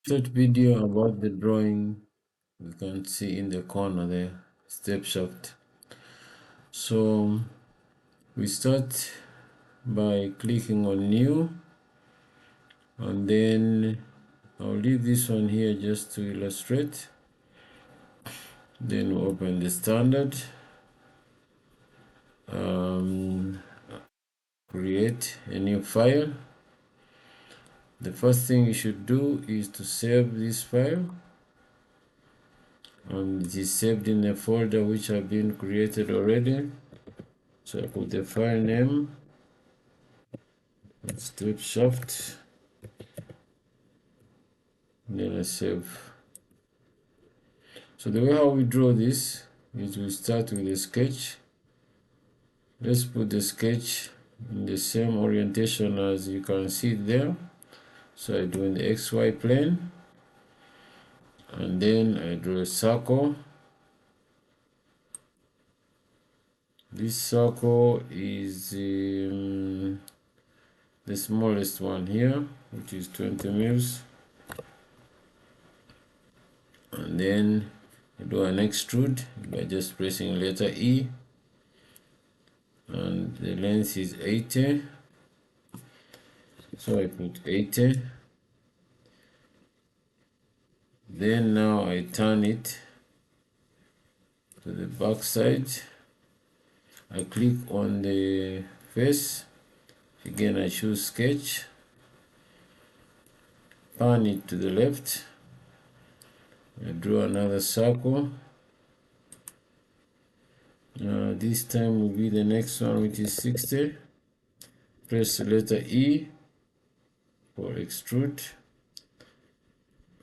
short video about the drawing. You can see in the corner there, step shaft. So we start by clicking on new, and then I'll leave this one here just to illustrate. Then we open the standard, create a new file. The first thing you should do is to save this file, and it is saved in a folder which have been created already. So I put the file name, step shaft, then I save. So the way how we draw this is we start with a sketch. Let's put the sketch in the same orientation as you can see there. So I do in the XY plane, and then I draw a circle. This circle is the smallest one here, which is 20 mils. And then I do an extrude by just pressing letter E, and the length is 80. So I put 80. Then now I turn it to the back side. I click on the face. Again, I choose sketch. Pan it to the left. I draw another circle. This time will be the next one, which is 60. Press the letter E for extrude,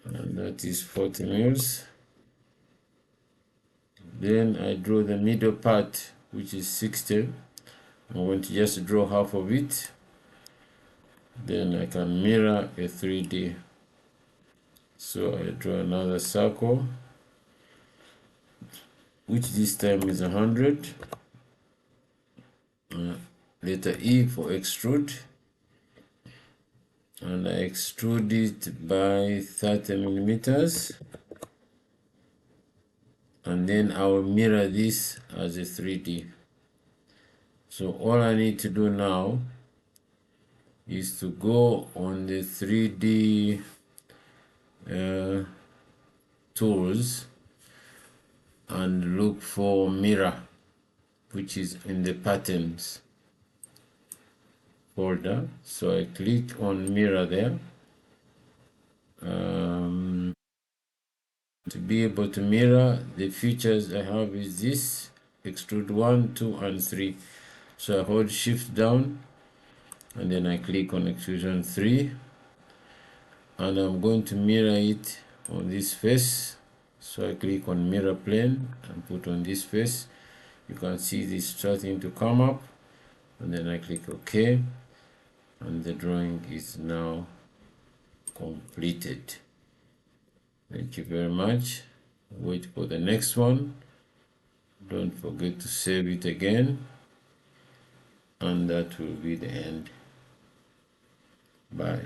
and that is 40 mils. Then I draw the middle part, which is 60. I'm going to just draw half of it. Then I can mirror a 3D. So I draw another circle, which this time is 100. Letter E for extrude, and I extrude it by 30 millimeters. And then I will mirror this as a 3D. So all I need to do now is to go on the 3D tools and look for mirror, which is in the patterns folder. So I click on mirror there. To be able to mirror, the features I have is this: extrude 1, 2, and 3. So I hold shift down, and then I click on extrusion 3, and I'm going to mirror it on this face. So I click on mirror plane and put on this face. You can see this starting to come up, and then I click OK, and the drawing is now completed. Thank you very much. Wait for the next one. Don't forget to save it again, and that will be the end. Bye.